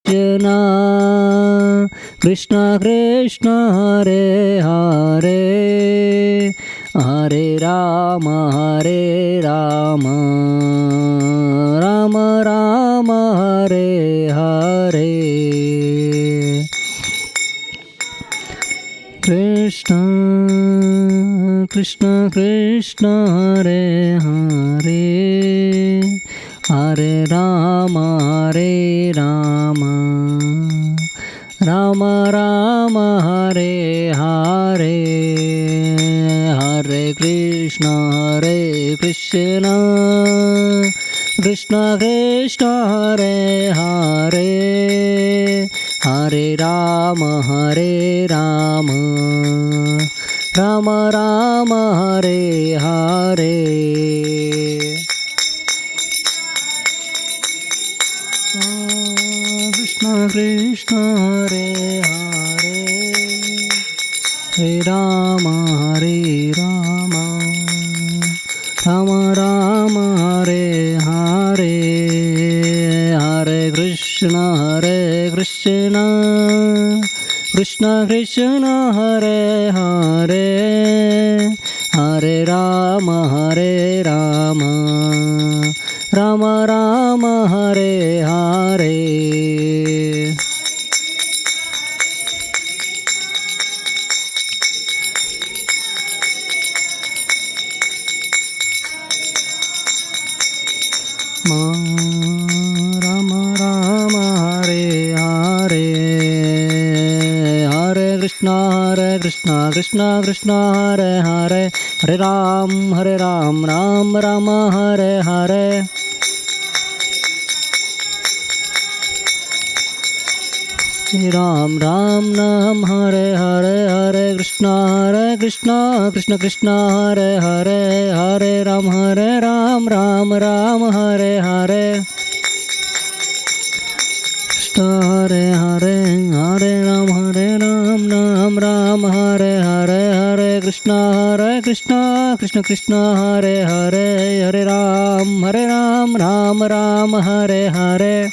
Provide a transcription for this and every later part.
Krishna Krishna Hare Hare Hare Rama Rama Rama Hare Hare Krishna Krishna Krishna Hare Hare Hare Rama Rama Rama Hare Hare Hare Krishna Krishna Krishna Hare Hare Hare Rama Rama Rama Hare Hare Krishna Krishna Hare Hare Hare Rama Rama Rama Hare Hare Hare Krishna Krishna Krishna Hare Hare Hare Rama Rama Hare Hare Rama Hare Hare Hare Krishna Krishna Hare Hare Hare Ram Rama Hare Hare Ram Nam Hare Hare Hare Krishna Krishna Hare Hare Hare Ram Ram Hare Hare Krishna Hare Hare Ram Ram Hare Hare Hare Krishna Krishna Hare Hare Hare Ram Ram Hare Hare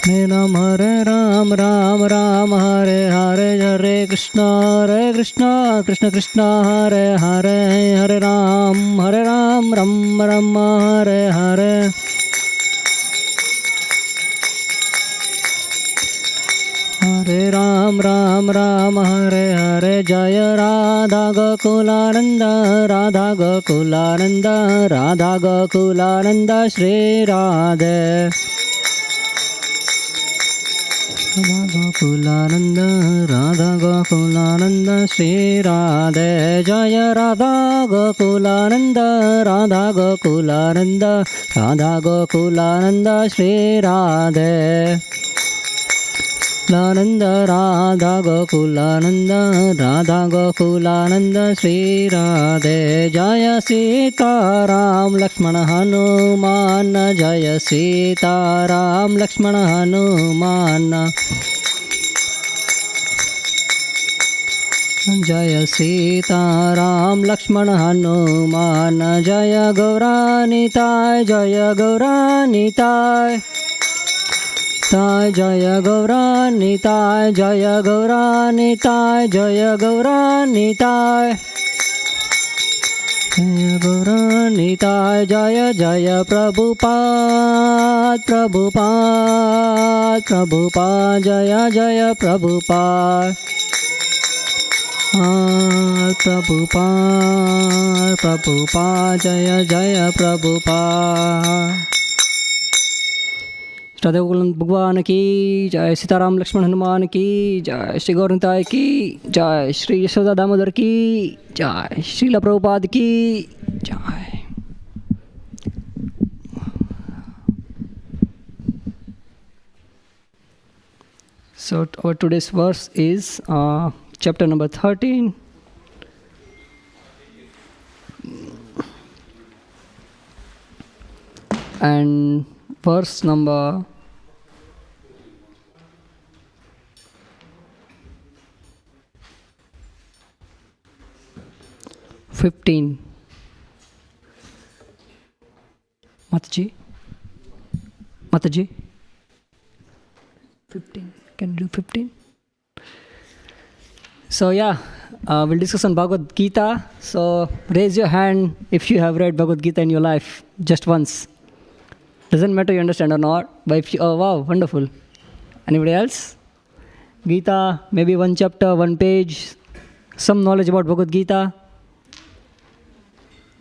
Hare Ram Hare Hare Hare Krishna Krishna Hare Hare Hare Ram Ram Hare Hare Hare Ram Hare Hare Jaya Radha Gokulananda Radha Gokulananda Shri Radhe Radha Gokulananda Shri Radhe Jaya Radha Gokulananda Radha Gokulananda Shri Radhe Radha Gokulananda Shri Radhe Jaya Sita Ram Lakshmana Hanuman Jaya Sita Ram Lakshmana Hanuman Jaya Sita Ram Lakshmana Hanuman Jaya Gauranitai Jaya Gauranitai Jaya Gauranitai Jaya Gauranitai Jaya Gauranitai Jaya Prabhupada Jaya Prabhupada Prabhupada Jaya Prabhupada Radha Govind भगवान की जय, सीताराम लक्ष्मण हनुमान की जय, श्री गौरताय की जय, श्री यशोदा दामोदर की जय, श्रील प्रभुपाद की जय। So our today's verse is chapter number 13. And verse number 15. Mataji. Mataji? 15. Can you do 15? So yeah, we'll discuss on Bhagavad Gita. So raise your hand if you have read Bhagavad Gita in your life, just once. Doesn't matter you understand or not, but if you, oh wow, wonderful. Anybody else? Gita, maybe one chapter, one page, some knowledge about Bhagavad Gita.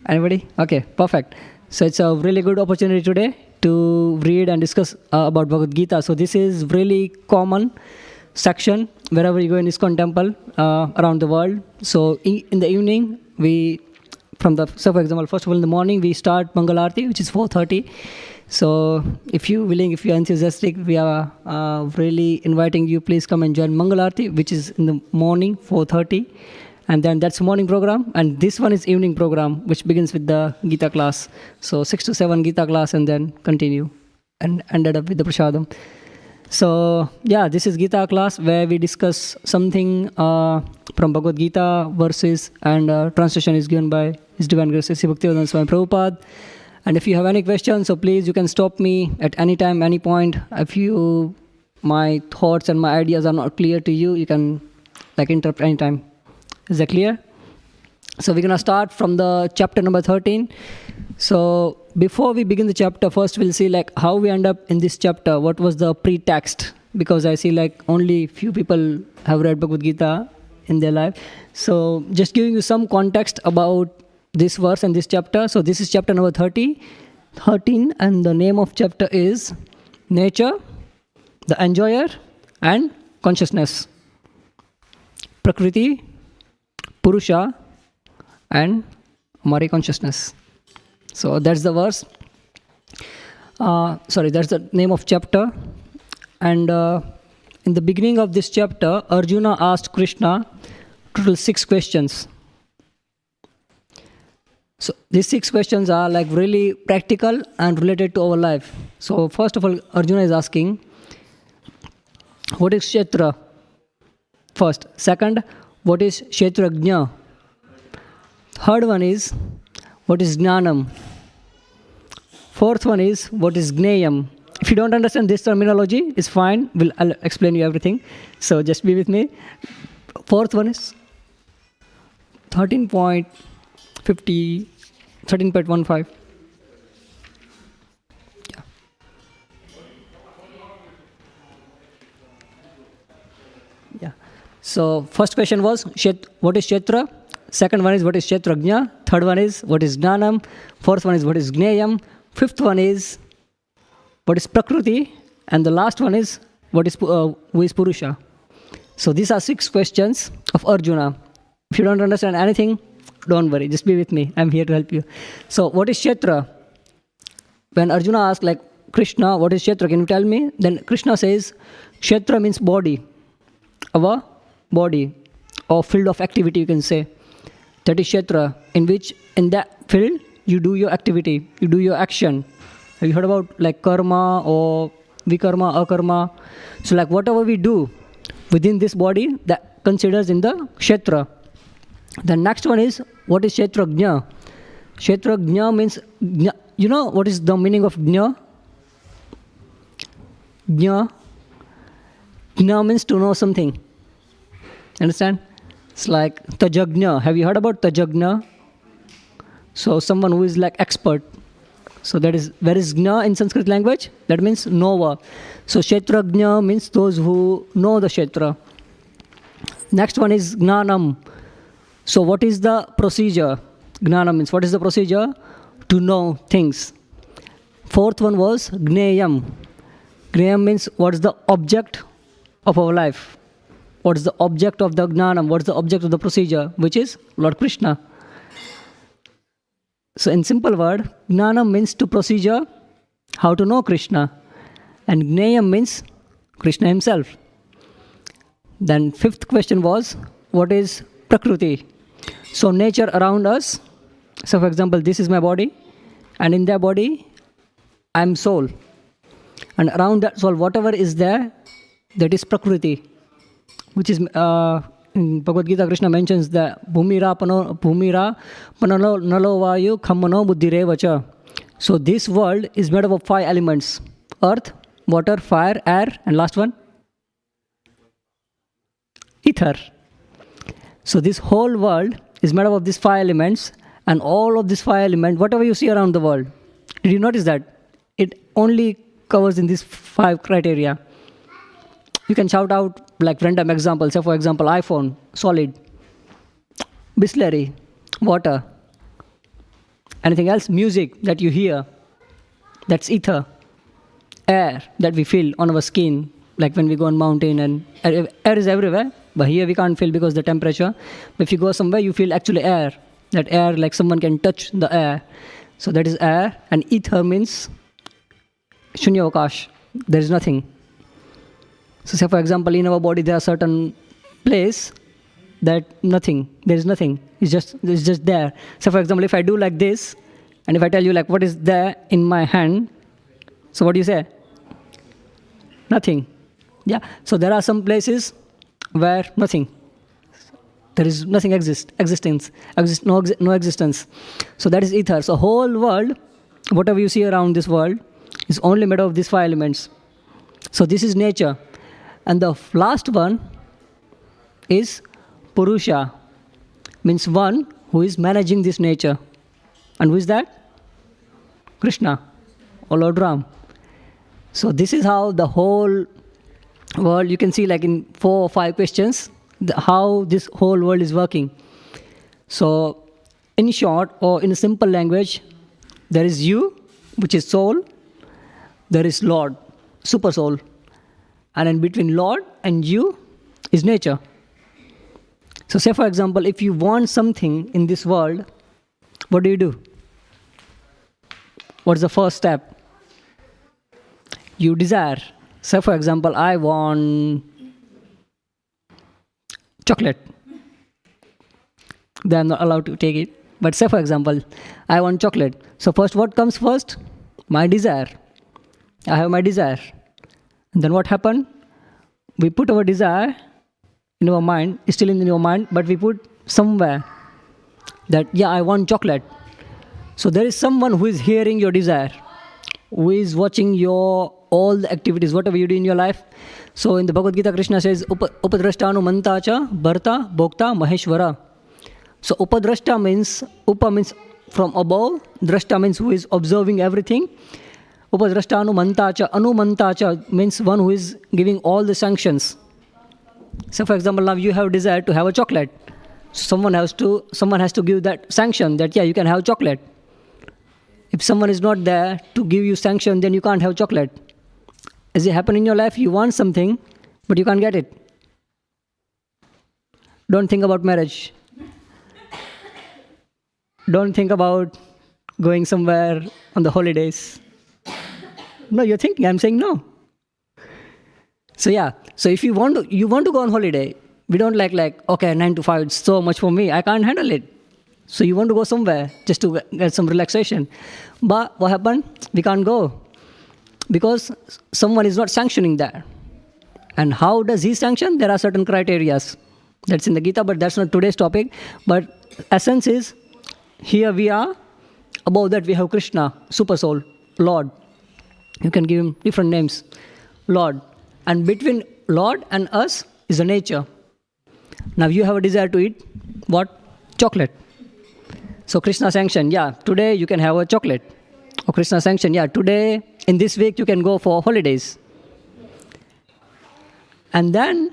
Anybody? Okay, perfect. So it's a really good opportunity today to read and discuss about Bhagavad Gita. So this is really common section wherever you go in ISKCON temple around the world. So in the evening, so for example, first of all in the morning, we start Mangal Aarti, which is 4:30. So if you're willing, if you're enthusiastic, we are really inviting you, please come and join Mangal Aarti, which is in the morning, 4:30. And then that's morning program. And this one is evening program, which begins with the Gita class. So 6 to 7 Gita class and then continue and ended up with the Prasadam. So yeah, this is Gita class where we discuss something from Bhagavad Gita verses, and translation is given by His Divine Grace Sri Bhaktivedanta Swami Prabhupada. And if you have any questions, so please you can stop me at any time, any point. If my thoughts and my ideas are not clear to you, you can interrupt anytime. Is that clear? So we're going to start from the chapter number 13. So before we begin the chapter, first we'll see how we end up in this chapter. What was the pretext? Because I see only few people have read Bhagavad Gita in their life. So just giving you some context about this verse and this chapter. So this is chapter number 13, and the name of chapter is Nature, the Enjoyer, and Consciousness. Prakriti, Purusha, and Mari Consciousness. So that's the verse. That's the name of chapter. And in the beginning of this chapter, Arjuna asked Krishna total 6 questions. So these 6 questions are really practical and related to our life. So first of all, Arjuna is asking, what is Kshetra? First. Second, what is Kshetrajna? Third one is, what is Jnanam? Fourth one is, what is Gneyam? If you don't understand this terminology, it's fine. I'll explain you everything. So just be with me. Fourth one is 13.15. Yeah. Yeah. So first question was, what is Kshetra? Second one is, what is Kshetrajna? Third one is, what is Jnanam? Fourth one is, what is Gneyam? Fifth one is, what is Prakriti? And the last one is, who is Purusha? So these are 6 questions of Arjuna. If you don't understand anything, don't worry, just be with me. I'm here to help you. So what is Kshetra? When Arjuna asked Krishna, what is Kshetra? Can you tell me? Then Krishna says, Kshetra means body. Our body, or field of activity, you can say. That is Kshetra, in that field, you do your activity, you do your action. Have you heard about karma or vikarma, akarma? So whatever we do within this body, that considers in the Kshetra. The next one is, what is Kshetrajna? Kshetrajna means, you know what is the meaning of Jna? Jna means to know something. Understand? It's like Tajagna. Have you heard about Tajagna? So someone who is expert. So that is, where is Jna in Sanskrit language? That means knower. So Kshetrajna means those who know the Kshetra. Next one is Gnanam. So what is the procedure? Gnanam means, what is the procedure? To know things. Fourth one was Gneyam. Gneyam means, what is the object of our life? What is the object of the Gnanam? What is the object of the procedure? Which is Lord Krishna. So in simple word, Gnanam means to procedure, how to know Krishna. And Gneyam means Krishna himself. Then fifth question was, what is Prakriti? So nature around us. So for example, this is my body. And in that body, I am soul. And around that soul, whatever is there, that is Prakriti. Which is, in Bhagavad Gita, Krishna mentions that Bhumira panalo nalo vayu khammano buddhirevacha. So this world is made up of 5 elements. earth, water, fire, air, and last one, ether. So this whole world is made up of these 5 elements, and all of these 5 elements, whatever you see around the world, did you notice that? It only covers in these 5 criteria. You can shout out like random examples. Say for example, iPhone, solid. Bisleri, water. Anything else? Music that you hear, that's ether. Air that we feel on our skin, like when we go on mountain, and air is everywhere, but here we can't feel because the temperature. But if you go somewhere, you feel actually air. That air, like someone can touch the air. So that is air. And ether means shunyavakash. There is nothing. So say for example, in our body there are certain place that nothing. There is nothing. It's just there. So for example, if I do like this, and if I tell you like what is there in my hand, so what do you say? Nothing. Yeah. So there are some places where nothing. There is nothing no existence. So that is ether. So whole world, whatever you see around this world, is only made of these 5 elements. So this is nature. And the last one is Purusha, means one who is managing this nature. And who is that? Krishna or Lord Ram. So this is how the whole world, you can see like in 4 or 5 questions, how this whole world is working. So in short, or in a simple language, there is you, which is soul. There is Lord, super soul. And in between Lord and you is nature. So say for example, if you want something in this world, what do? What's the first step? You desire. Say for example, I want chocolate. Then I'm not allowed to take it. But say for example, I want chocolate. So first, what comes first? My desire. I have my desire. And then what happened? We put our desire in our mind, still in your mind, but we put somewhere that, yeah, I want chocolate. So there is someone who is hearing your desire, who is watching your all the activities, whatever you do in your life. So in the Bhagavad Gita, Krishna says, Upadrashtanu mantacha bharta bhokta maheshwara. So upadrashta means, upa means from above, drashta means who is observing everything. Upadrashtanu mantacha, anumantacha means one who is giving all the sanctions. So for example, now you have desire to have a chocolate. Someone has to give that sanction that, yeah, you can have chocolate. If someone is not there to give you sanction, then you can't have chocolate. As it happen in your life, you want something, but you can't get it. Don't think about marriage. Don't think about going somewhere on the holidays. No, you're thinking, I'm saying no. So yeah, so if you want to go on holiday, we don't like, okay, 9 to 5, it's so much for me, I can't handle it. So you want to go somewhere just to get some relaxation. But what happened? We can't go because someone is not sanctioning that. And how does he sanction? There are certain criteria. That's in the Gita, but that's not today's topic. But essence is, here we are. Above that we have Krishna, super soul, Lord. You can give him different names. Lord. And between Lord and us is the nature. Now you have a desire to eat what? Chocolate. So Krishna sanction, yeah, today you can have a chocolate. Or Krishna sanction, yeah, today, in this week you can go for holidays. And then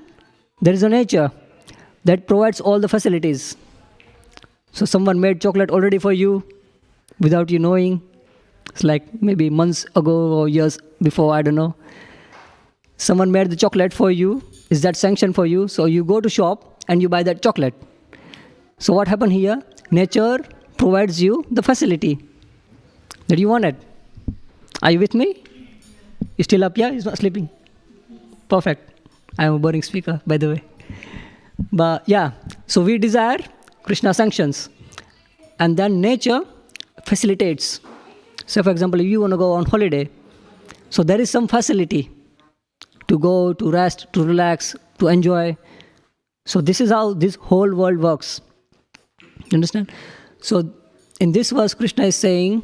there is a nature that provides all the facilities. So someone made chocolate already for you without you knowing. It's like maybe months ago or years before, I don't know. Someone made the chocolate for you. Is that sanctioned for you? So you go to shop and you buy that chocolate. So what happened here? Nature provides you the facility that you wanted. Are you with me? You still up? Yeah, he's not sleeping. Perfect. I am a boring speaker, by the way. But yeah, so we desire, Krishna sanctions. And then nature facilitates. So for example, if you want to go on holiday, so there is some facility to go, to rest, to relax, to enjoy. So this is how this whole world works. You understand? So in this verse, Krishna is saying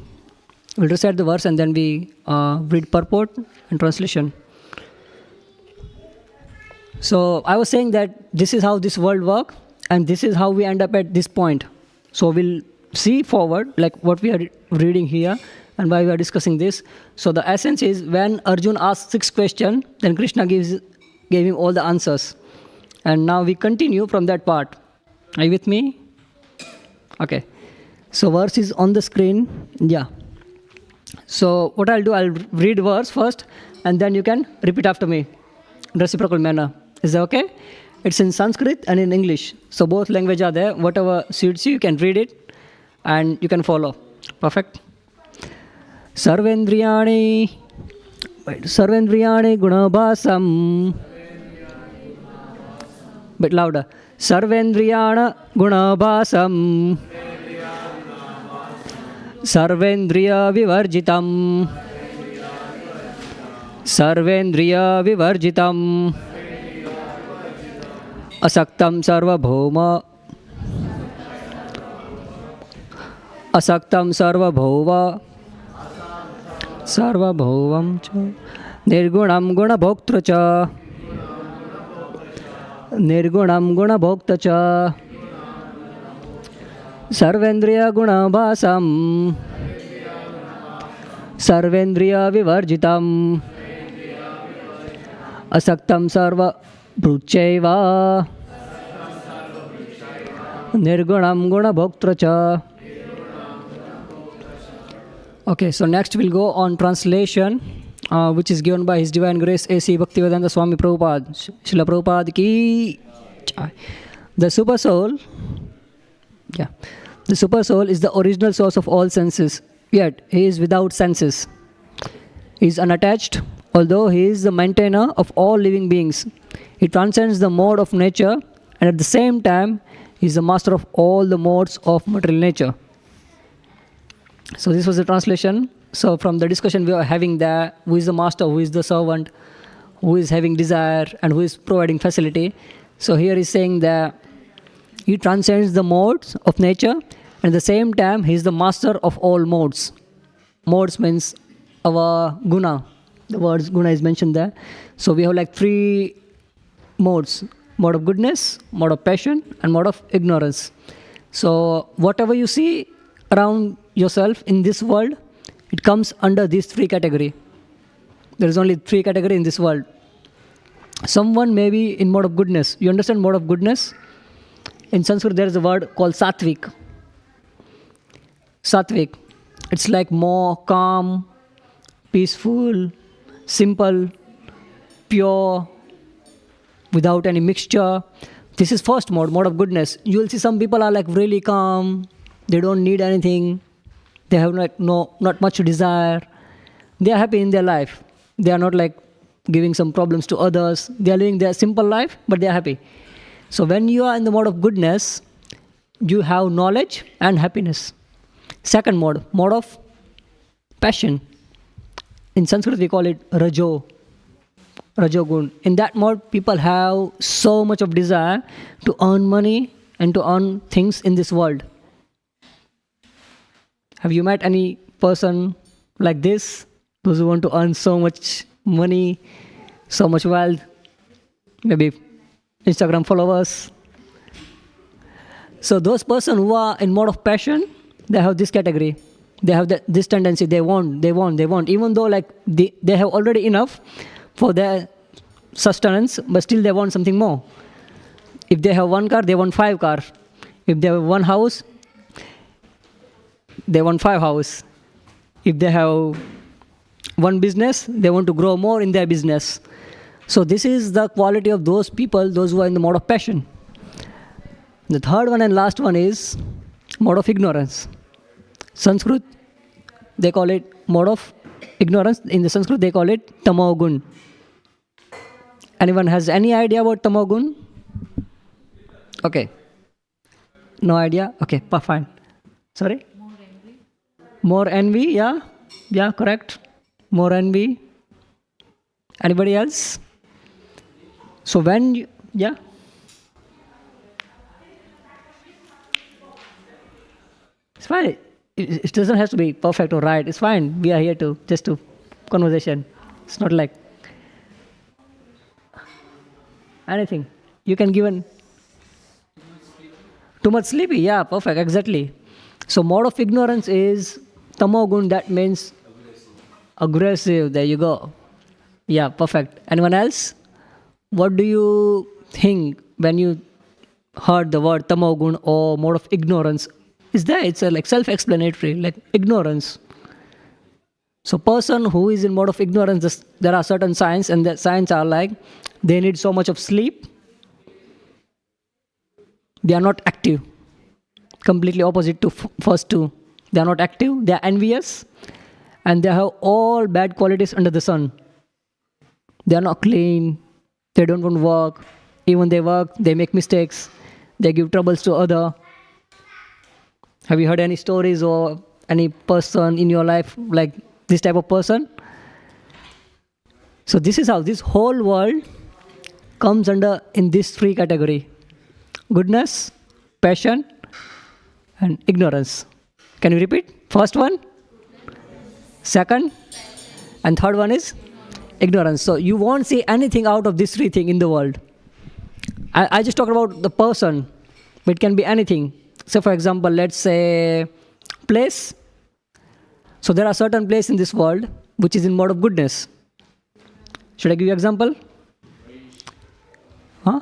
We'll recite the verse and then we read purport and translation. So I was saying that this is how this world works and this is how we end up at this point. So we'll see forward like what we are reading here and why we are discussing this. So the essence is when Arjun asked 6 questions, then Krishna gave him all the answers. And now we continue from that part. Are you with me? Okay. So verse is on the screen. Yeah. So what I'll do, I'll read verse first and then you can repeat after me in reciprocal manner. Is that okay? It's in Sanskrit and in English. So both languages are there. Whatever suits you, you can read it and you can follow. Perfect. Sarvendriyani gunabhasam. Bit louder. Sarvendriyana gunabhasam. Sarvendriya vivarjitam. Sarvendriya vivarjitam. Asaktam sarvabhauma. Asaktam sarvabhova. Sarvabhovam cha. Nirgunam gunabhoktra cha. Nirgunam gunabhokta cha. Sarvendriya gunabhasam. Sarvendriya vivarjitam. Asaktam sarva bhrucheva. Nirgunam gunabhoktra cha. Okay, so next we'll go on translation, which is given by His Divine Grace A.C. Bhaktivedanta Swami Prabhupada. Srila Prabhupada ki jai. The super soul, the super soul is the original source of all senses, yet he is without senses. He is unattached, although he is the maintainer of all living beings. He transcends the mode of nature, and at the same time, he is the master of all the modes of material nature. So this was the translation. So from the discussion we are having there, who is the master, who is the servant, who is having desire, and who is providing facility. So here is saying that he transcends the modes of nature, and at the same time, he is the master of all modes. Modes means our guna. The word guna is mentioned there. So we have like 3 modes. Mode of goodness, mode of passion, and mode of ignorance. So whatever you see around yourself in this world, it comes under these 3 categories. There is only 3 categories in this world. Someone may be in mode of goodness. You understand mode of goodness? In Sanskrit there is a word called satvik. Satvik. It's like more calm, peaceful, simple, pure, without any mixture. This is first mode, mode of goodness. You will see some people are like really calm. They don't need anything. They have like not much desire. They are happy in their life. They are not like giving some problems to others. They are living their simple life, but they are happy. So when you are in the mode of goodness, you have knowledge and happiness. Second mode, mode of passion. In Sanskrit we call it Rajogun. In that mode, people have so much of desire to earn money and to earn things in this world. Have you met any person like this? Those who want to earn so much money, so much wealth, maybe Instagram followers. So those persons who are in mode of passion, they have this category. They have this tendency. They want. Even though like they have already enough for their sustenance, but still they want something more. If they have 1 car, they want 5 cars. If they have 1 house, they want 5 houses. If they have 1 business, they want to grow more in their business. So this is the quality of those people, those who are in the mode of passion. The third one and last one is mode of ignorance. Sanskrit, they call it mode of ignorance. In the Sanskrit, they call it tamogun. Anyone has any idea about tamogun? Okay. No idea? Okay, fine. Sorry? More envy, yeah? Yeah, correct. More envy. Anybody else? So when you, yeah? It's fine. it doesn't have to be perfect or right. It's fine. We are here to just to conversation. It's not like anything. You can give an too much sleepy. Yeah, perfect. Exactly. So mode of ignorance is tamogun. That means aggressive. There you go. Yeah, perfect. Anyone else? What do you think when you heard the word tamogun or mode of ignorance? Is there? It's like self-explanatory, like ignorance. So person who is in mode of ignorance, there are certain signs, and the signs are like they need so much of sleep. They are not active. Completely opposite to first two. They are not active. They are envious, and they have all bad qualities under the sun. They are not clean. They don't want to work. Even they work, they make mistakes. They give troubles to other. Have you heard any stories or any person in your life like this type of person? So this is how this whole world comes under in this three category: goodness, passion, and ignorance. Can you repeat? First one, second, and third one is ignorance. So you won't see anything out of these three things in the world. I just talk about the person. It can be anything. So for example, let's say place. So there are certain places in this world which is in mode of goodness. Should I give you example? Huh?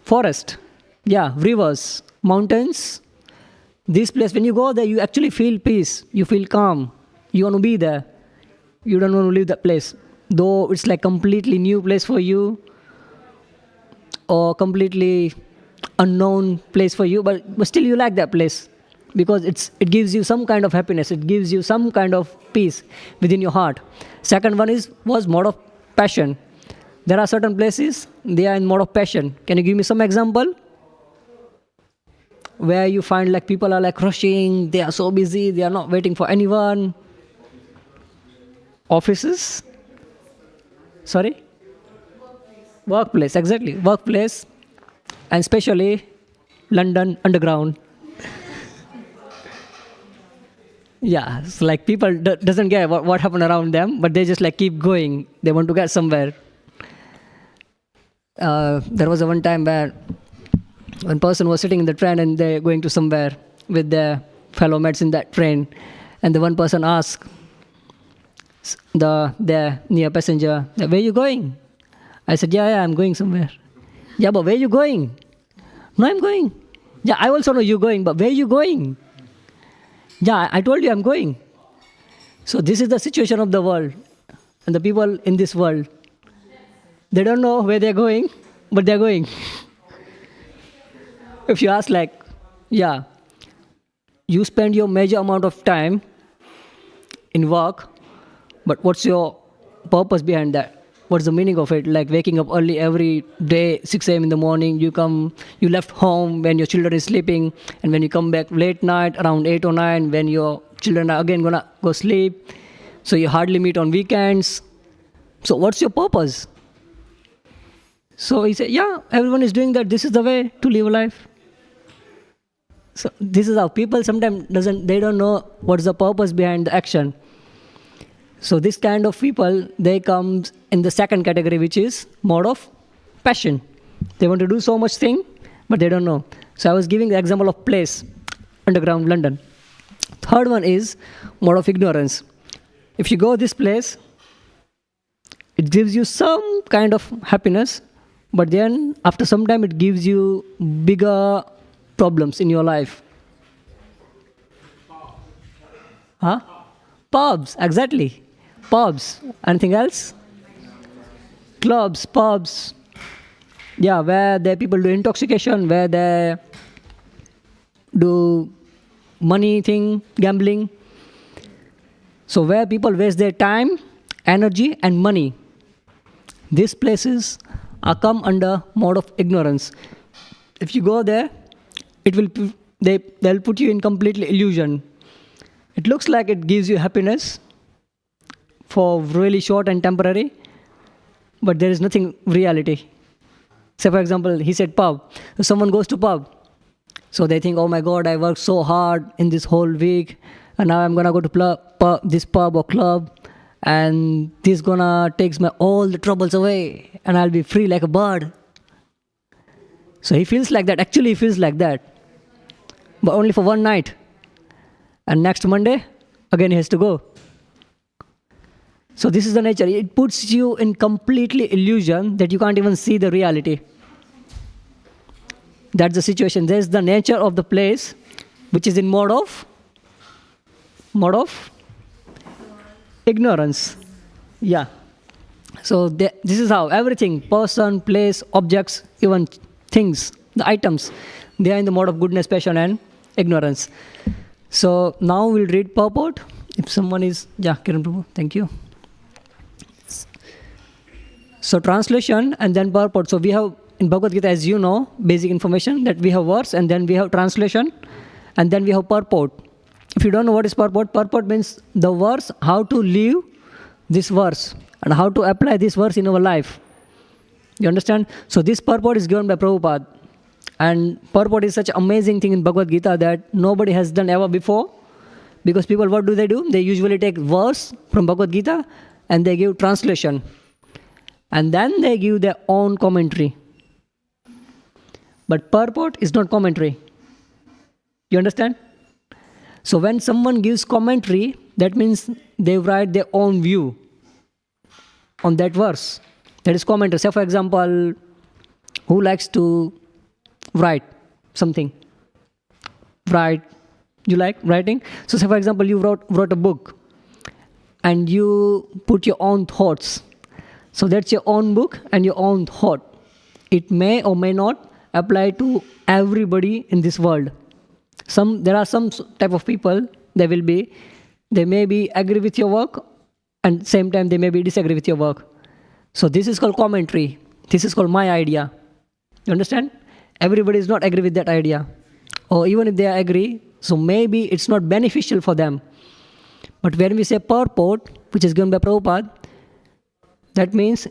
Forest. Yeah, rivers, mountains. This place, when you go there, you actually feel peace. You feel calm. You want to be there. You don't want to leave that place. Though it's like completely new place for you or completely unknown place for you, but still you like that place because it gives you some kind of happiness. It gives you some kind of peace within your heart. Second one was mode of passion. There are certain places, they are in mode of passion. Can you give me some example? Where you find like people are like rushing, they are so busy, they are not waiting for anyone. Offices? Sorry? Workplace, exactly. Workplace, and especially London Underground. Yeah, it's like people doesn't care what happened around them, but they just like keep going. They want to get somewhere. There was a one time where one person was sitting in the train and they're going to somewhere with their fellow mates in that train, and the one person asked the near passenger, "Where are you going?" I said, yeah, I'm going somewhere. Yeah, but where are you going? No, I'm going. Yeah, I also know you're going, but where are you going? Yeah, I told you I'm going. So this is the situation of the world. And the people in this world, they don't know where they're going, but they're going. If you ask like, yeah, you spend your major amount of time in work, but what's your purpose behind that? What's the meaning of it? Like waking up early every day, 6 a.m. in the morning, you left home when your children is sleeping, and when you come back late night, around 8 or 9, when your children are again gonna go sleep, so you hardly meet on weekends. So what's your purpose? So he said, yeah, everyone is doing that. This is the way to live a life. So this is how people sometimes they don't know what's the purpose behind the action. So this kind of people, they come in the second category, which is mode of passion. They want to do so much thing, but they don't know. So I was giving the example of place, underground London. Third one is mode of ignorance. If you go this place, it gives you some kind of happiness, but then after some time it gives you bigger problems in your life. Huh? Pubs, exactly. Pubs. Anything else? Clubs, pubs. Yeah, where the people do intoxication, where they do money thing, gambling. So where people waste their time, energy, and money. These places are come under mode of ignorance. If you go there, they'll put you in completely illusion. It looks like it gives you happiness for really short and temporary, but there is nothing reality. Say for example, he said pub. If someone goes to pub, So they think, oh my God, I worked so hard in this whole week, and now I'm gonna go to this pub or club, and this gonna takes my all the troubles away, and I'll be free like a bird. So he feels like that. Actually, he feels like that, but only for one night. And next Monday, again he has to go. So this is the nature. It puts you in completely illusion that you can't even see the reality. That's the situation. There's the nature of the place, which is in mode of ignorance. Yeah. So this is how everything, person, place, objects, even things, the items, they are in the mode of goodness, passion, and ignorance. So now we'll read purport. If someone is, Kiran Prabhu, thank you. So translation and then purport. So we have in Bhagavad Gita, as you know, basic information that we have verse and then we have translation and then we have purport. If you don't know what is purport, purport means the verse, how to live this verse and how to apply this verse in our life. You understand? So this purport is given by Prabhupada. And purport is such an amazing thing in Bhagavad Gita that nobody has done ever before. Because people, what do? They usually take verse from Bhagavad Gita and they give translation. And then they give their own commentary. But purport is not commentary. You understand? So when someone gives commentary, that means they write their own view on that verse. That is commentary. Say for example, who likes to write something? Write. You like writing? So say for example, you wrote a book and you put your own thoughts. So that's your own book and your own thought. It may or may not apply to everybody in this world. There are some type of people, they may be agree with your work and same time they may be disagree with your work. So this is called commentary. This is called my idea. You understand? Everybody is not agree with that idea. Or even if they agree, so maybe it's not beneficial for them. But when we say purport, which is given by Prabhupada, that means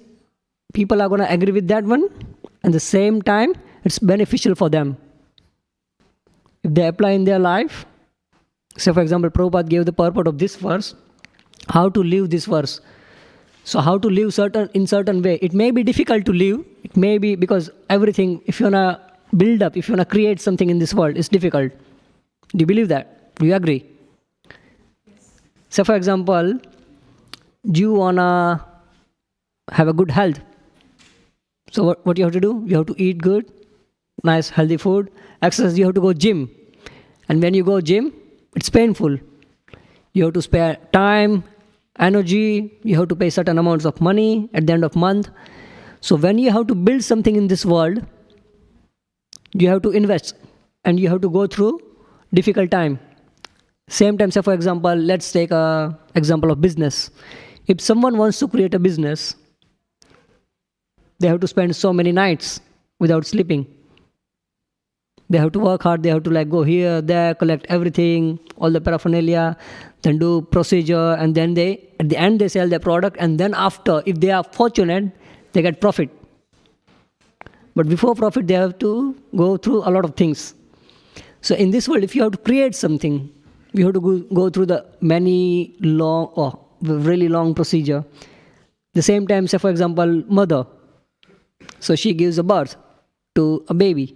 people are going to agree with that one and the same time it's beneficial for them. If they apply in their life, say for example, Prabhupada gave the purport of this verse, how to live this verse. So how to live in certain way. It may be difficult to live. It may be because everything, if you want to build up, if you want to create something in this world, it's difficult. Do you believe that? Do you agree? Yes. So for example, do you want to have a good health? So what you have to do? You have to eat good, nice healthy food, exercise, you have to go gym. And when you go gym, it's painful. You have to spare time, energy, you have to pay certain amounts of money at the end of month. So when you have to build something in this world, you have to invest and you have to go through difficult time. Same time, say for example, let's take an example of business. If someone wants to create a business, they have to spend so many nights without sleeping. They have to work hard, they have to go here, there, collect everything, all the paraphernalia, then do procedure, and then at the end they sell their product, and then after, if they are fortunate, they get profit. But before profit, they have to go through a lot of things. So in this world, if you have to create something, you have to go through the really long procedure. The same time, say for example, mother. So she gives a birth to a baby.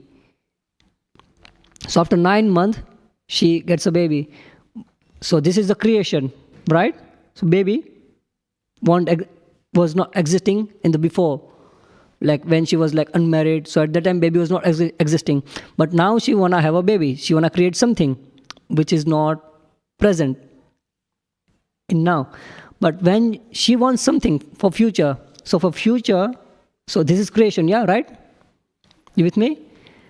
So after 9 months, she gets a baby. So this is the creation, right? So baby was not existing in the before, like when she was unmarried. So at that time, baby was not existing. But now she wanna have a baby. She wanna create something which is not present in now. But when she wants something for future, so this is creation, yeah, right? You with me?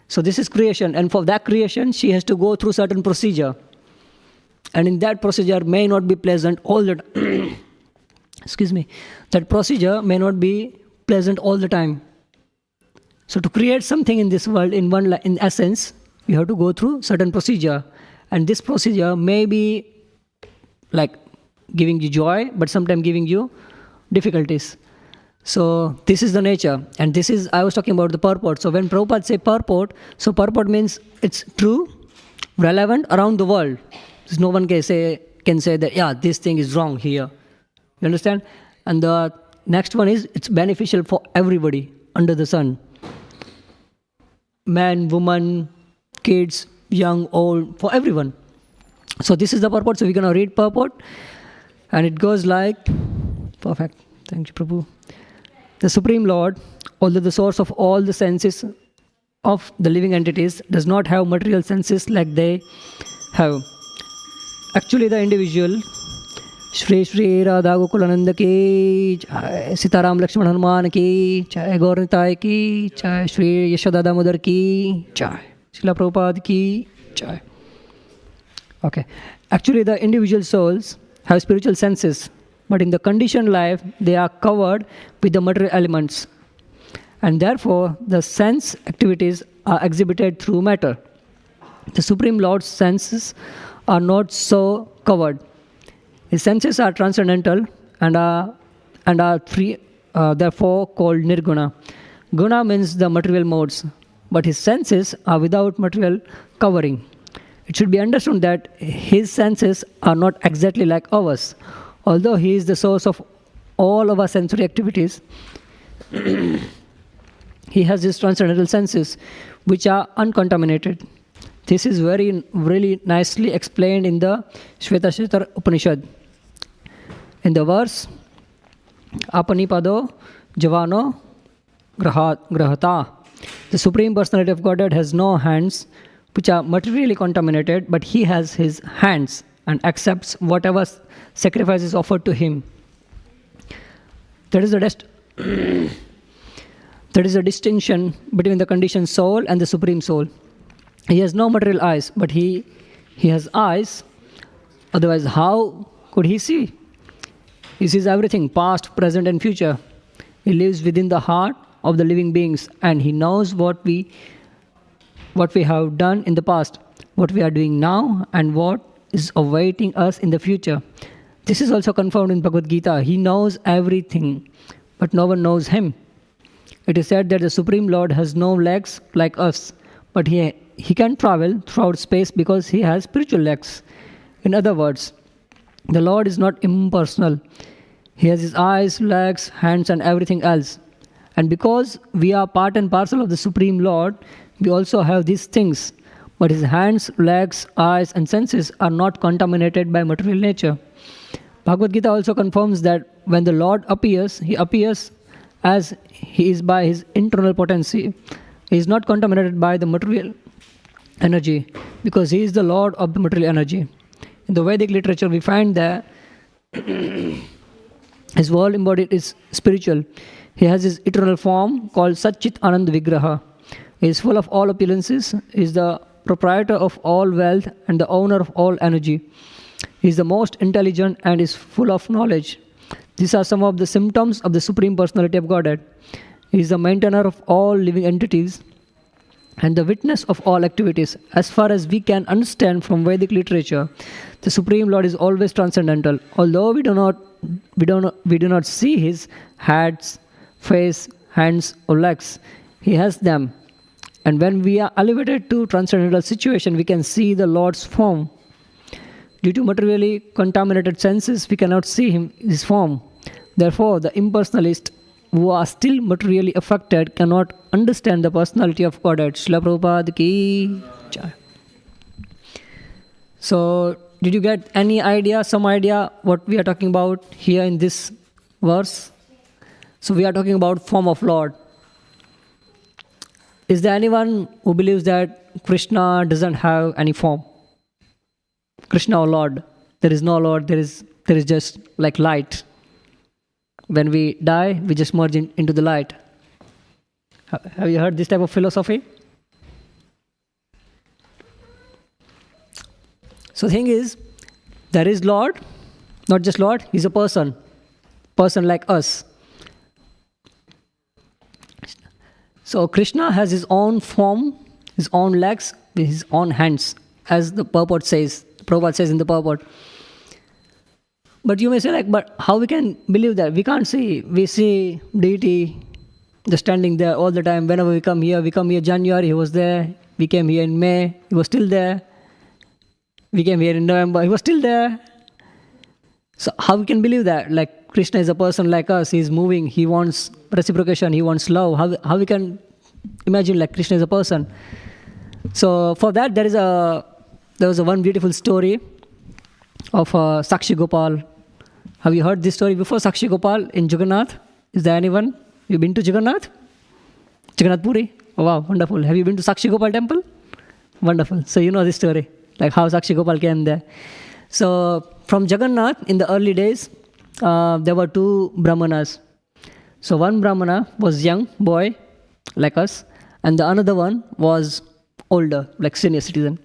So this is creation, and for that creation, she has to go through certain procedure. And in that procedure may not be pleasant all the time. Excuse me. That procedure may not be pleasant all the time. So to create something in this world, in essence, you have to go through certain procedure. And this procedure may be giving you joy, but sometimes giving you difficulties. So this is the nature, and this is, I was talking about the purport. So when Prabhupada say purport, so purport means it's true, relevant around the world. No one can say that, yeah, this thing is wrong here. You understand? And the next one is, it's beneficial for everybody under the sun. Man, woman, kids, young, old, for everyone. So this is the purport. So we're going to read purport. And it goes like, perfect. Thank you, Prabhu. The Supreme Lord, although the source of all the senses of the living entities, does not have material senses like they have. Actually, the individual, Shri Shri Radha Gokulananda ki jai, Sitaram Lakshman Hanuman ki jai, Gaur Nitai ki jai, Shri Yashoda Damodar ki jai, Srila Prabhupada ki jai. Okay. Actually, the individual souls have spiritual senses, but in the conditioned life, they are covered with the material elements. And therefore, the sense activities are exhibited through matter. The Supreme Lord's senses are not so covered. His senses are transcendental and are free, therefore called nirguna. Guna means the material modes, but his senses are without material covering. It should be understood that his senses are not exactly like ours. Although he is the source of all of our sensory activities, he has his transcendental senses, which are uncontaminated. This is really nicely explained in the Shvetashvatara Upanishad. In the verse, Apanipado Javano Grahata. The Supreme Personality of Godhead has no hands which are materially contaminated, but he has his hands and accepts whatever sacrifice is offered to him. That is the distinction between the conditioned soul and the Supreme Soul. He has no material eyes, but he has eyes. Otherwise, how could he see? He sees everything, past, present, and future. He lives within the heart of the living beings, and he knows what we have done in the past, what we are doing now, and what is awaiting us in the future. This is also confirmed in Bhagavad Gita. He knows everything, but no one knows him. It is said that the Supreme Lord has no legs like us, but he can travel throughout space because he has spiritual legs. In other words, the Lord is not impersonal. He has his eyes, legs, hands, and everything else. And because we are part and parcel of the Supreme Lord, we also have these things. But his hands, legs, eyes, and senses are not contaminated by material nature. Bhagavad Gita also confirms that when the Lord appears, he appears as he is by his internal potency. He is not contaminated by the material energy because he is the Lord of the material energy. In the Vedic literature, we find that his world embodied is spiritual. He has his eternal form called Satchit Anand Vigraha. He is full of all opulences. He is the proprietor of all wealth and the owner of all energy. He is the most intelligent and is full of knowledge. These are some of the symptoms of the Supreme Personality of Godhead. He is the maintainer of all living entities and the witness of all activities. As far as we can understand from Vedic literature, the Supreme Lord is always transcendental. Although we do not see his heads, face, hands, or legs, he has them. And when we are elevated to transcendental situation, we can see the Lord's form. Due to materially contaminated senses, we cannot see his form. Therefore, the impersonalists who are still materially affected cannot understand the personality of Godhead. Srila Prabhupada ki jai. So, did you get some idea what we are talking about here in this verse? So, we are talking about form of Lord. Is there anyone who believes that Krishna doesn't have any form? Krishna or Lord? There is no Lord, there is just like light. When we die, we just merge into the light. Have you heard this type of philosophy? So the thing is, there is Lord, not just Lord, he's a person like us. So Krishna has his own form, his own legs, his own hands, as the Prabhupada says in the purport. But you may say like, but how we can believe that? We can't see. We see deity just standing there all the time. Whenever we come here January, he was there. We came here in May, he was still there. We came here in November, he was still there. So how we can believe that? Like Krishna is a person like us, he's moving, he wants reciprocation, he wants love. How we can imagine like Krishna is a person? So for that, there was a one beautiful story of Sakshi Gopal. Have you heard this story before? Sakshi Gopal in Jagannath. Is there anyone? You been to Jagannath? Jagannath Puri? Oh, wow, wonderful. Have you been to Sakshi Gopal temple? Wonderful. So you know this story, like how Sakshi Gopal came there. So from Jagannath, in the early days, there were two brahmanas. So one brahmana was young boy, like us, and the another one was older, like senior citizen.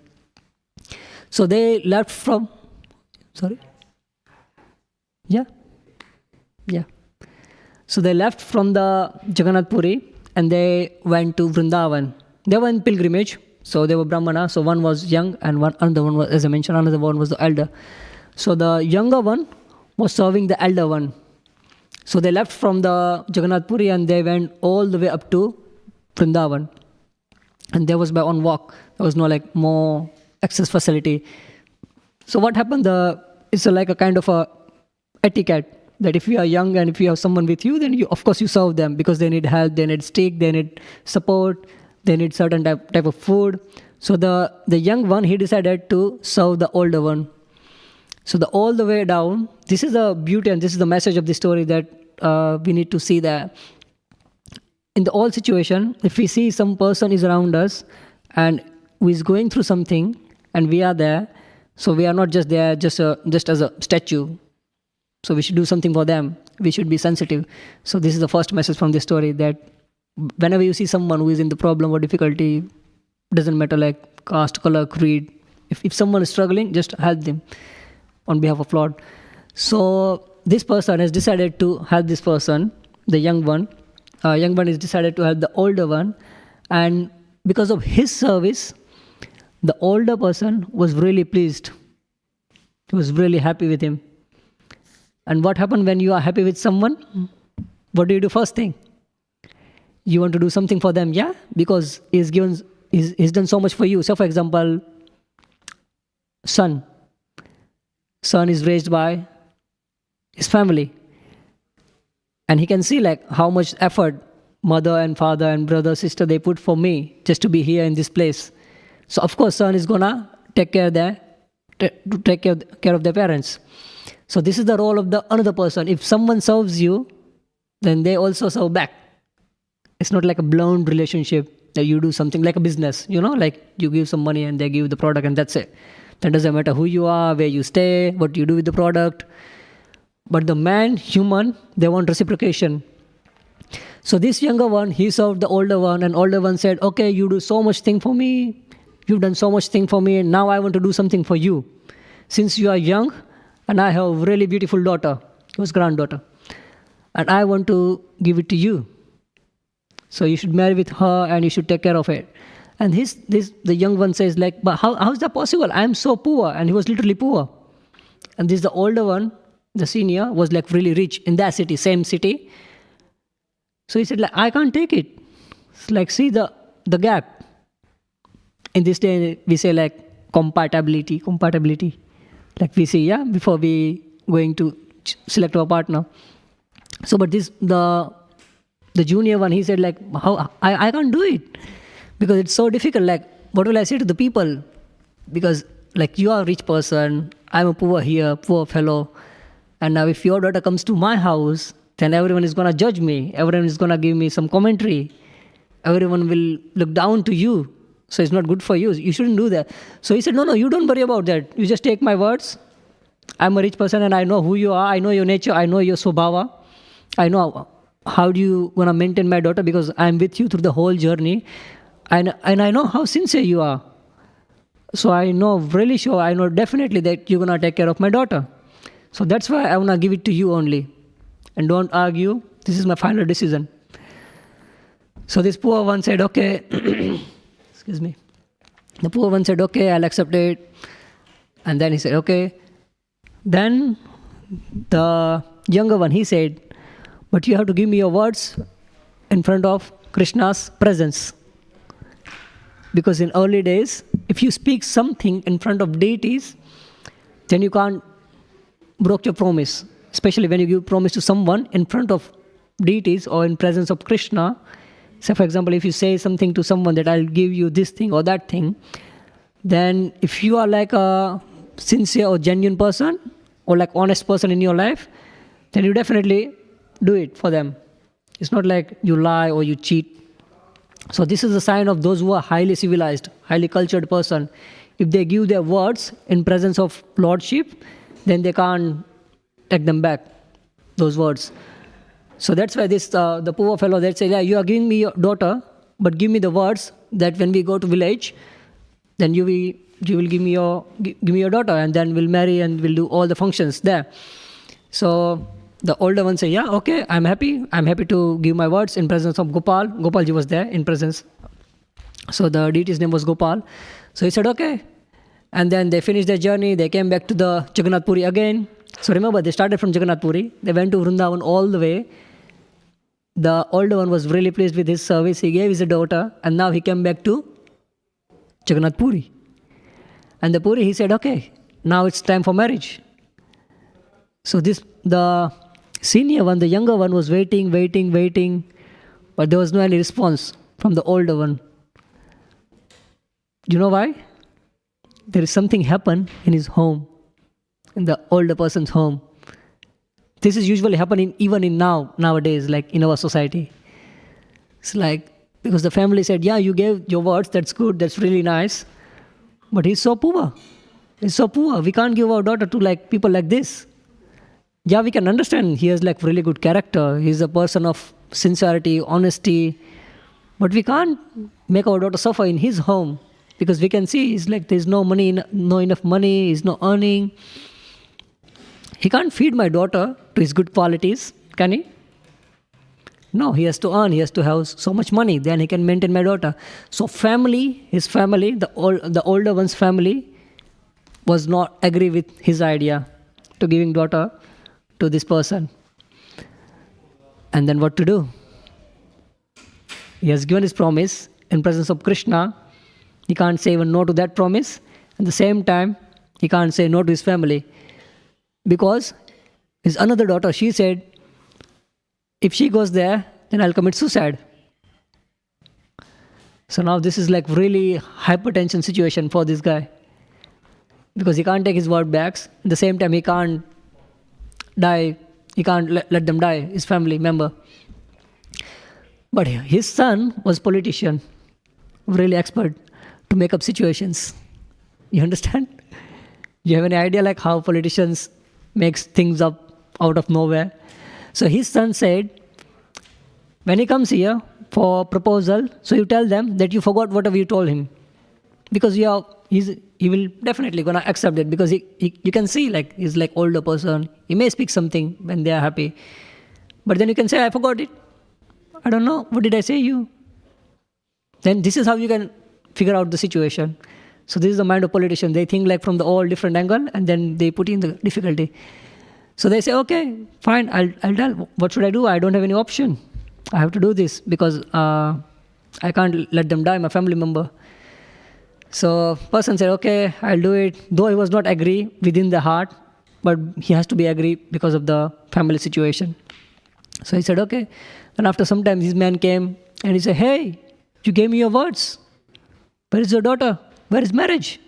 So they left from, sorry? Yeah? So they left from the Jagannath Puri and they went to Vrindavan. They were in pilgrimage, so they were brahmana. So one was young and another one was, as I mentioned, another one was the elder. So the younger one was serving the elder one. So they left from the Jagannath Puri and they went all the way up to Vrindavan. And there was by on walk. There was no like more access facility. So what happened? It's like a kind of a etiquette that if you are young and if you have someone with you, then of course you serve them because they need help, they need stick, they need support, they need certain type of food. So the young one, he decided to serve the older one. So all the way down, this is the beauty and this is the message of the story that we need to see that in the all situation, if we see some person is around us and who is going through something and we are there, so we are not just there just as a statue. So we should do something for them. We should be sensitive. So this is the first message from this story, that whenever you see someone who is in the problem or difficulty, doesn't matter like caste, color, creed. If someone is struggling, just help them on behalf of Lord. So this person has decided to help this person, the young one. Young one is decided to help the older one. And because of his service, the older person was really pleased. He was really happy with him. And what happens when you are happy with someone? What do you do first thing? You want to do something for them, yeah? Because he's done so much for you. So for example, son is raised by his family. And he can see like how much effort mother and father and brother, sister, they put for me just to be here in this place. So of course, son is gonna take care of their parents. So this is the role of the another person. If someone serves you, then they also serve back. It's not like a blind relationship that you do something like a business, like you give some money and they give the product and that's it. That doesn't matter who you are, where you stay, what you do with the product. But the human, they want reciprocation. So this younger one, he served the older one, and older one said, okay, you do so much thing for me. You've done so much thing for me, and now I want to do something for you. Since you are young, and I have a really beautiful daughter, it was granddaughter, and I want to give it to you. So you should marry with her and you should take care of it. And the young one says like, but how is that possible? I am so poor. And he was literally poor. And the older one, the senior, was like really rich in that city, same city. So he said like, I can't take it. It's like, see the gap. In this day, we say like compatibility. Like we say, yeah, before we going to select our partner. So, but the junior one, he said like, how I can't do it because it's so difficult. Like, what will I say to the people? Because like you are a rich person, I'm a poor fellow. And now if your daughter comes to my house, then everyone is going to judge me. Everyone is going to give me some commentary. Everyone will look down to you. So it's not good for you. You shouldn't do that. So he said, no, you don't worry about that. You just take my words. I'm a rich person and I know who you are. I know your nature. I know your swabhava. I know how do you want to maintain my daughter because I'm with you through the whole journey. And I know how sincere you are. So I know really sure, I know definitely that you're going to take care of my daughter. So that's why I want to give it to you only. And don't argue. This is my final decision. So this poor one said, okay. Excuse me. The poor one said, okay, I'll accept it. And then he said, okay. Then the younger one, he said, but you have to give me your words in front of Krishna's presence. Because in early days, if you speak something in front of deities, then you can't break your promise. Especially when you give promise to someone in front of deities or in presence of Krishna. Say, for example, if you say something to someone that I'll give you this thing or that thing, then if you are like a sincere or genuine person or like honest person in your life, then you definitely do it for them. It's not like you lie or you cheat. So this is a sign of those who are highly civilized, highly cultured person. If they give their words in presence of Lordship, then they can't take them back, those words. So that's why this the poor fellow, they say, yeah, you are giving me your daughter, but give me the words that when we go to village, then you will give me your daughter, and then we'll marry and we'll do all the functions there. So the older one say, yeah, okay, I'm happy to give my words in presence of Gopal. Gopalji was there in presence. So the deity's name was Gopal. So he said, okay. And then they finished their journey. They came back to the Jagannath Puri again. So remember, they started from Jagannath Puri. They went to Vrindavan all the way. The older one was really pleased with his service. He gave his daughter, and now he came back to Jagannath Puri. And the Puri, he said, okay, now it's time for marriage. So the senior one, the younger one was waiting, but there was no any response from the older one. You know why? There is something happened in his home, in the older person's home. This is usually happening even in nowadays, like in our society. It's like, because the family said, yeah, you gave your words, that's good, that's really nice. But he's so poor. He's so poor. We can't give our daughter to like people like this. Yeah, we can understand he has like really good character. He's a person of sincerity, honesty. But we can't make our daughter suffer in his home. Because we can see it's like there's no money, no enough money, he's no earning. He can't feed my daughter to his good qualities, can he? No, he has to earn, he has to have so much money, then he can maintain my daughter. So his family, the older one's family, was not agree with his idea to giving daughter to this person. And then what to do? He has given his promise in presence of Krishna. He can't say even no to that promise. At the same time, he can't say no to his family. Because his another daughter, she said, if she goes there, then I'll commit suicide. So now this is like really hypertension situation for this guy. Because he can't take his word back. At the same time, he can't die. He can't let them die, his family member. But his son was politician, really expert to make up situations. You understand? You have any idea like how politicians makes things up out of nowhere? So his son said, when he comes here for proposal, so you tell them that you forgot whatever you told him. Because he will definitely gonna accept it, because you can see like he's like older person. He may speak something when they are happy. But then you can say, I forgot it. I don't know. What did I say you? Then this is how you can figure out the situation. So this is the mind of politician. They think like from the all different angle, and then they put in the difficulty. So they say, okay, fine, I'll tell. What should I do? I don't have any option. I have to do this because I can't let them die, my family member. So person said, okay, I'll do it. Though he was not agree within the heart, but he has to be agree because of the family situation. So he said, okay. And after some time, this man came and he said, hey, you gave me your words. Where is your daughter? Where is marriage?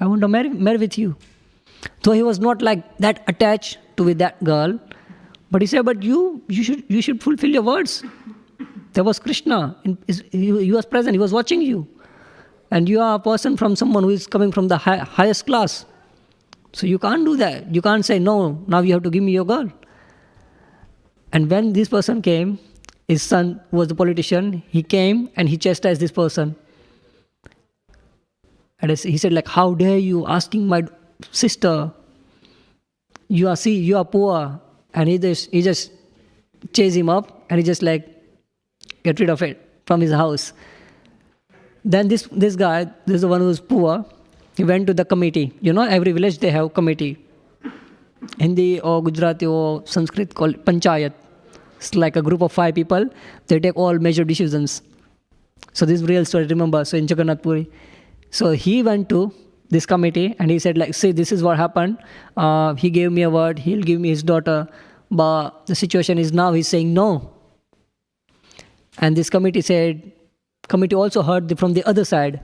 I want to marry with you. Though he was not like that attached to with that girl, but he said, but you should fulfill your words. There was Krishna. He was present. He was watching you. And you are a person from someone who is coming from the highest class. So you can't do that. You can't say, no, now you have to give me your girl. And when this person came, his son, who was the politician, he came and he chastised this person. And he said, like, how dare you asking my sister? You are poor. And he just chased him up and he just like get rid of it from his house. Then this guy, this is the one who's poor, he went to the committee. You know, every village they have committee. Hindi or Gujarati or Sanskrit called Panchayat. It's like a group of 5 people. They take all major decisions. So this is real story, remember. So in Jagannath Puri. So he went to this committee and he said like, see, this is what happened. He gave me a word. He'll give me his daughter. But the situation is now he's saying no. And this committee also heard from the other side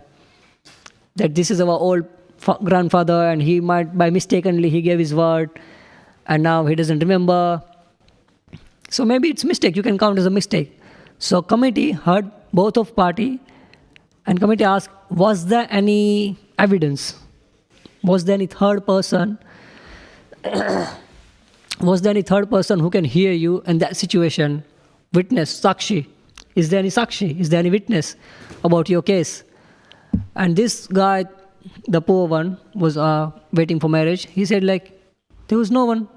that this is our old grandfather and he might by mistakenly he gave his word and now he doesn't remember. So maybe it's mistake. You can count as a mistake. So committee heard both of party and committee asked, was there any evidence? Was there any third person? Was there any third person who can hear you in that situation? Witness, Sakshi. Is there any Sakshi? Is there any witness about your case? And this guy, the poor one, was waiting for marriage. He said like, there was no one,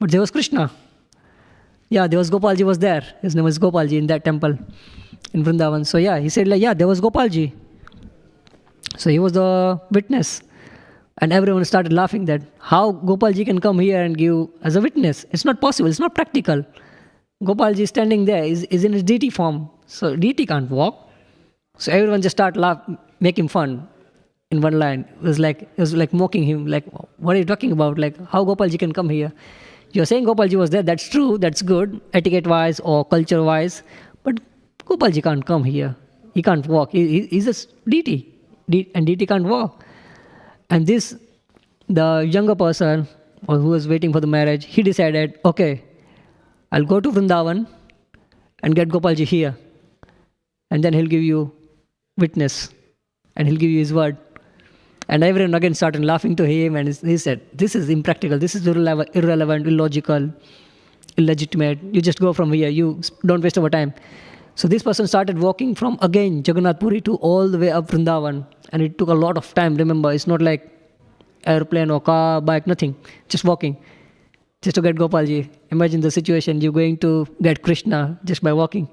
but there was Krishna. Yeah, there was Gopalji was there. His name was Gopalji in that temple in Vrindavan. So yeah, he said like, yeah, there was Gopalji. So he was the witness. And everyone started laughing that how Gopalji can come here and give as a witness. It's not possible. It's not practical. Gopalji is standing there, is in his deity form. So deity can't walk. So everyone just started making fun in one line. It was like mocking him. Like, what are you talking about? Like, how Gopalji can come here? You're saying Gopalji was there. That's true. That's good, etiquette-wise or culture-wise. But Gopalji can't come here. He can't walk. He's a deity. And deity can't walk. And the younger person who was waiting for the marriage, he decided, okay, I'll go to Vrindavan and get Gopalji here. And then he'll give you witness. And he'll give you his word. And everyone again started laughing to him. And he said, this is impractical. This is irrelevant, illogical, illegitimate. You just go from here. You don't waste our time. So this person started walking from, again, Jagannath Puri to all the way up Vrindavan. And it took a lot of time. Remember, it's not like airplane or car, bike, nothing. Just walking. Just to get Gopalji. Imagine the situation. You're going to get Krishna just by walking.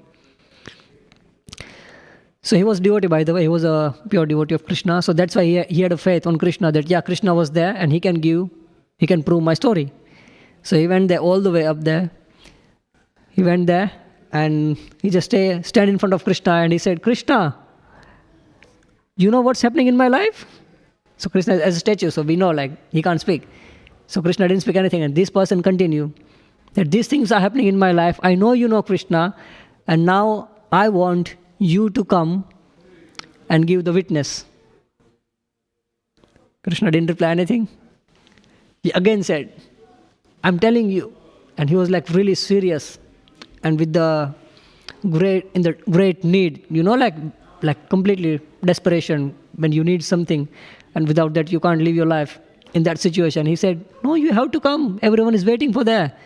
So he was devotee, by the way. He was a pure devotee of Krishna. So that's why he had a faith on Krishna that, yeah, Krishna was there and he can prove my story. So he went there all the way up there. He went there and he just stand in front of Krishna and he said, Krishna, you know what's happening in my life? So Krishna is as a statue, so we know like he can't speak. So Krishna didn't speak anything and this person continued that these things are happening in my life. I know you know Krishna and now I want you to come and give the witness. Krishna didn't reply anything. He again said, I'm telling you. And he was like really serious and with the great need, you know, like completely desperation when you need something and without that you can't live your life. In that situation, he said, no, you have to come. Everyone is waiting for that.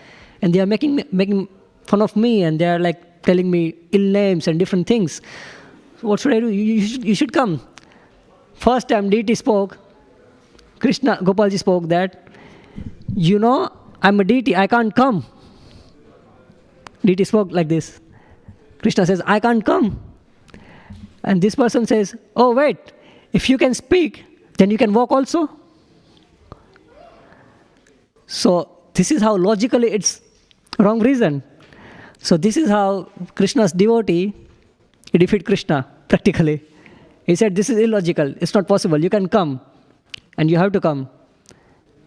And they are making fun of me and they are like telling me ill names and different things. So what should I do? You should come. First time deity spoke, Gopalji spoke that, you know, I'm a deity, I can't come. Deity spoke like this. Krishna says, I can't come. And this person says, oh wait, if you can speak, then you can walk also. So this is how logically it's wrong reason. So this is how Krishna's devotee, he defeated Krishna practically. He said, this is illogical. It's not possible. You can come and you have to come.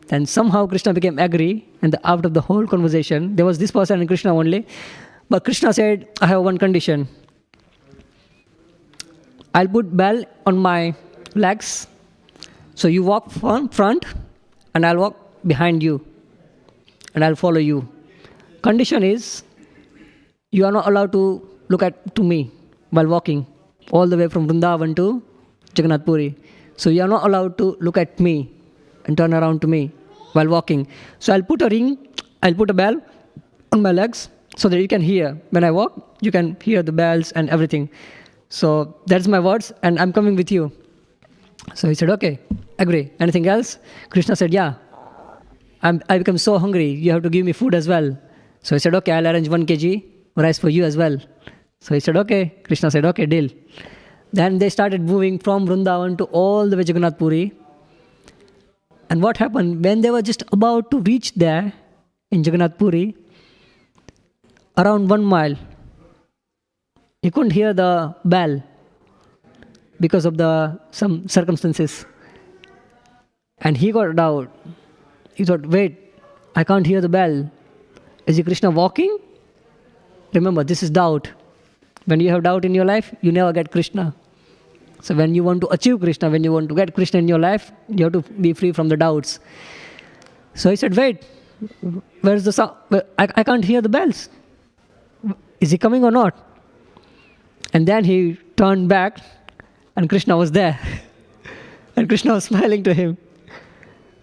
Then somehow Krishna became angry and after the whole conversation, there was this person and Krishna only. But Krishna said, I have one condition. I'll put bell on my legs. So you walk front and I'll walk behind you and I'll follow you. Condition is, you are not allowed to look to me while walking all the way from Vrindavan to Jagannath Puri. So you are not allowed to look at me and turn around to me while walking. So I'll put a bell on my legs so that you can hear. When I walk, you can hear the bells and everything. So that's my words and I'm coming with you. So he said, okay, agree. Anything else? Krishna said, yeah. I become so hungry, you have to give me food as well. So he said, okay, I'll arrange 1 kg rice for you as well. So he said, okay. Krishna said, okay, deal. Then they started moving from Vrindavan to all the way Jagannath Puri. And what happened, when they were just about to reach there in Jagannath Puri, around 1 mile, he couldn't hear the bell because of some circumstances. And he got doubt. He thought, wait, I can't hear the bell. Is Krishna walking? Remember, this is doubt. When you have doubt in your life, you never get Krishna. So when you want to achieve Krishna, when you want to get Krishna in your life, you have to be free from the doubts. So he said, wait, where's the sound? I can't hear the bells. Is he coming or not? And then he turned back and Krishna was there. And Krishna was smiling to him.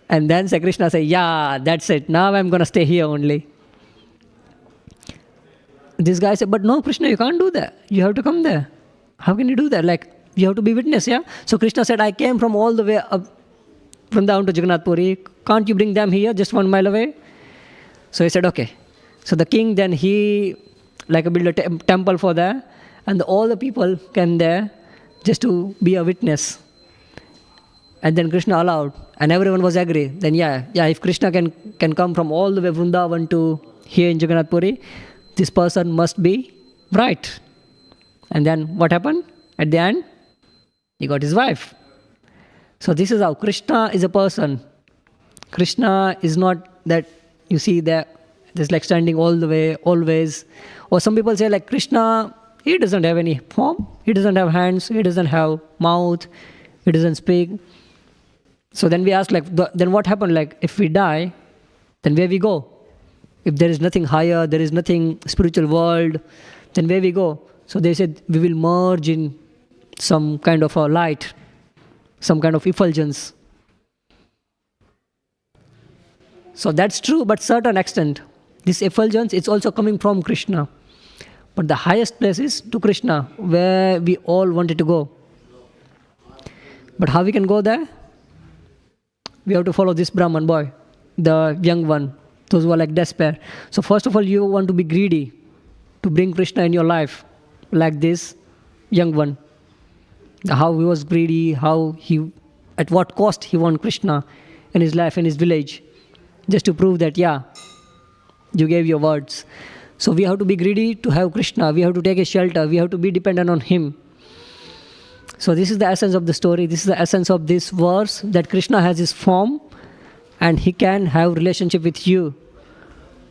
And then Krishna said, yeah, that's it. Now I'm going to stay here only. This guy said, but no, Krishna, you can't do that. You have to come there. How can you do that? Like, you have to be witness, yeah? So Krishna said, I came from all the way up from down to Jagannath Puri. Can't you bring them here, just 1 mile away? So he said, okay. So the king, then he built a temple for that. And all the people came there just to be a witness. And then Krishna allowed. And everyone was agree. Then if Krishna can come from all the way Vrindavan to here in Jagannath Puri, this person must be right. And then what happened? At the end, he got his wife. So this is how Krishna is a person. Krishna is not that you see that there's like standing all the way, always. Or some people say like Krishna, he doesn't have any form. He doesn't have hands. He doesn't have mouth. He doesn't speak. So then we ask like, then what happened? Like if we die, then where we go? If there is nothing higher, there is nothing spiritual world, then where we go? So they said we will merge in some kind of a light, some kind of effulgence. So that's true, but certain extent. This effulgence is also coming from Krishna. But the highest place is to Krishna, where we all wanted to go. But how we can go there? We have to follow this Brahman boy, the young one, those who are like despair. So first of all, you want to be greedy to bring Krishna in your life, like this young one. How he was greedy, at what cost he won Krishna in his life, in his village, just to prove that, you gave your words. So we have to be greedy to have Krishna. We have to take a shelter. We have to be dependent on him. So this is the essence of the story. This is the essence of this verse, that Krishna has his form and he can have relationship with you.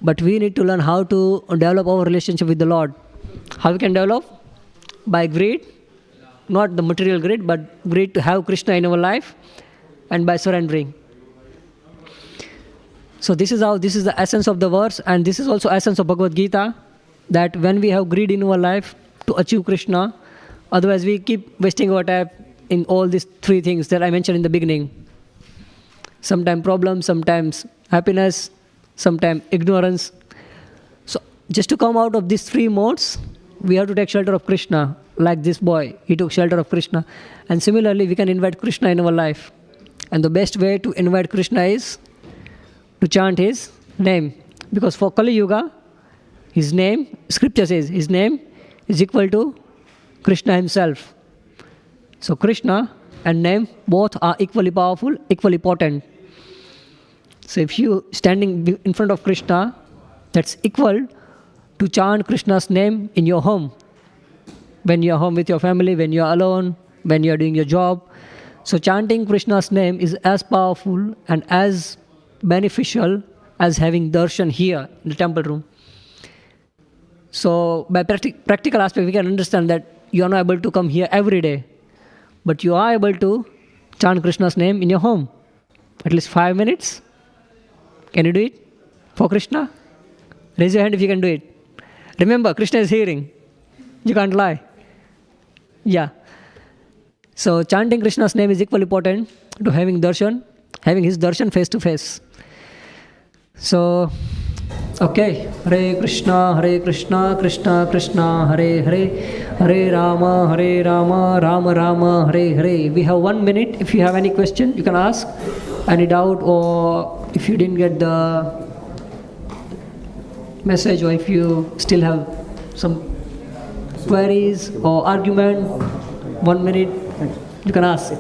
But we need to learn how to develop our relationship with the Lord. How we can develop? By greed. Not the material greed, but greed to have Krishna in our life, and by surrendering. So this is the essence of the verse, and this is also essence of Bhagavad Gita, that when we have greed in our life to achieve Krishna, otherwise we keep wasting our time in all these three things that I mentioned in the beginning. Sometimes problems, sometimes happiness, sometimes ignorance. So just to come out of these three modes, we have to take shelter of Krishna. Like this boy, he took shelter of Krishna. And similarly, we can invite Krishna in our life. And the best way to invite Krishna is to chant his name. Because for Kali Yuga, his name, scripture says, his name is equal to Krishna himself. So Krishna and name both are equally powerful, equally potent. So if you standing in front of Krishna, that's equal to chant Krishna's name in your home. When you are home with your family, when you are alone, when you are doing your job. So chanting Krishna's name is as powerful and as beneficial as having darshan here in the temple room. So by practical aspect, we can understand that you are not able to come here every day, but you are able to chant Krishna's name in your home. At least 5 minutes. Can you do it for Krishna? Raise your hand if you can do it. Remember, Krishna is hearing. You can't lie. Yeah. So chanting Krishna's name is equally important to having darshan, having his darshan face to face. So, okay. Hare Krishna, Krishna Krishna, Hare Hare, Hare Rama, Rama Rama, Hare Hare. We have 1 minute. If you have any question, you can ask. Any doubt, or if you didn't get the message, or if you still have some queries or argument, 1 minute, you can ask.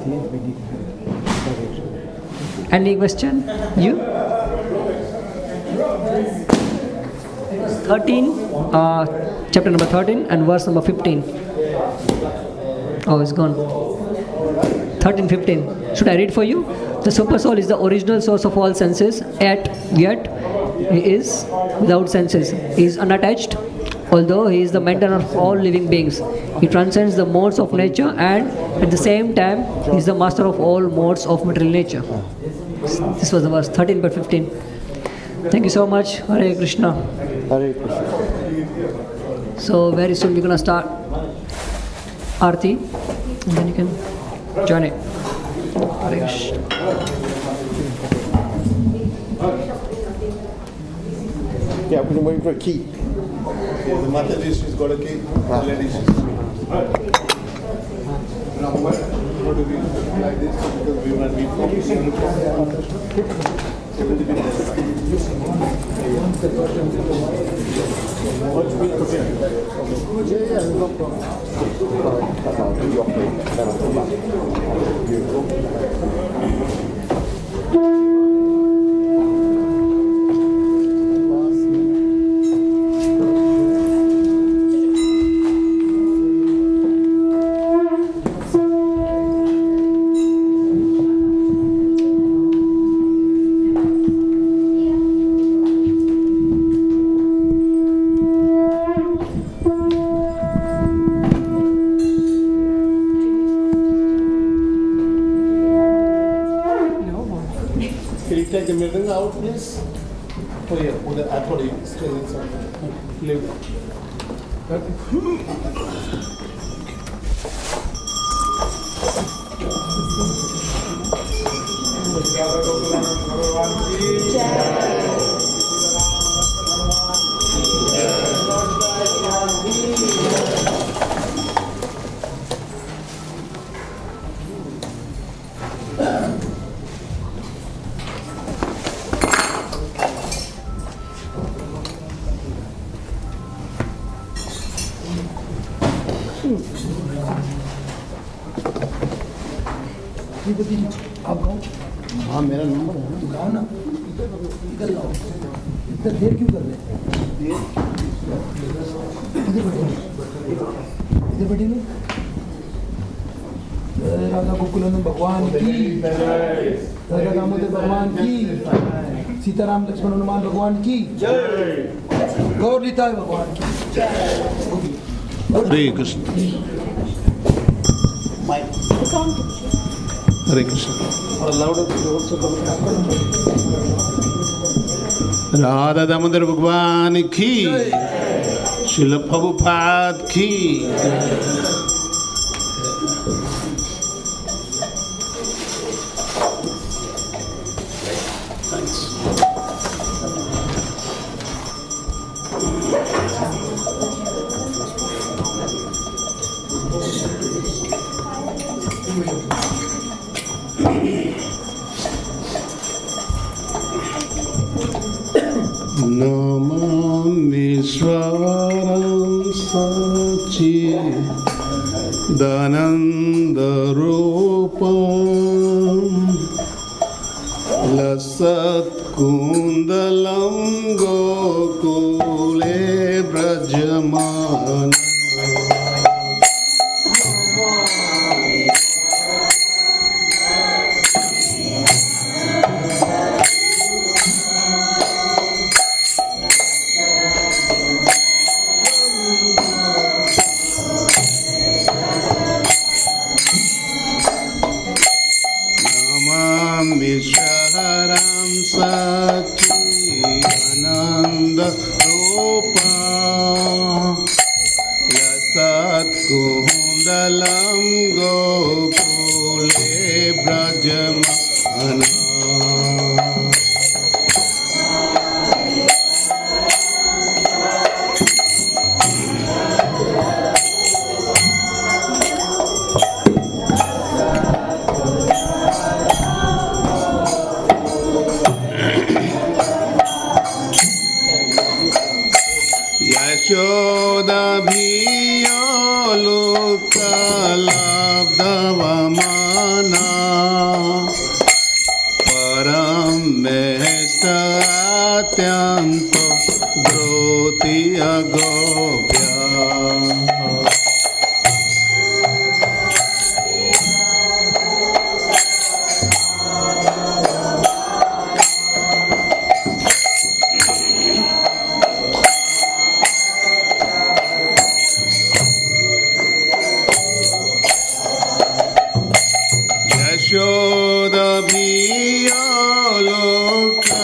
Any question? You? 13, chapter number 13 and verse number 15. Oh, it's gone. 13, 15. Should I read for you? The super soul is the original source of all senses, yet he is without senses. He is unattached, although he is the maintainer of all living beings. He transcends the modes of nature and at the same time he is the master of all modes of material nature. This was the verse 13 but 15. Thank you so much. Hare Krishna. Hare Krishna. So very soon we're going to start Aarti and then you can join it. Hare Krishna. Yeah, we're waiting for a key. Yeah, the Methodist has got a key. The ladies. Now what do we do like this? Because we want to be focusing on the Can you take the mirror out, please? Oh yeah, with the authority still inside. Leave. हाँ मेरा number है गाओ ना इधर लाओ इधर देर क्यों कर रहे इधर बैठे लो राधा गोकुलानंद भगवान की राधा दामोदर भगवान की सीताराम लक्ष्मण हनुमान भगवान की गौर निताय भगवान की हरे कृष्ण हरे कृष्ण राधा दामोदर भगवान की श्रील प्रभुपाद की नमामीश्वरं सच्चिदानन्दरूपं लसत्कुन्दलं गोकुले व्रजमानं विश्वहरं सच्चिदानन्दरूपं लसत्कुन्दलं गोकुले व्रजमानं यशोदा भियो लोकला अत्यन्तो द्रोति अगोप्य यशोदभियो लोकलब्धवती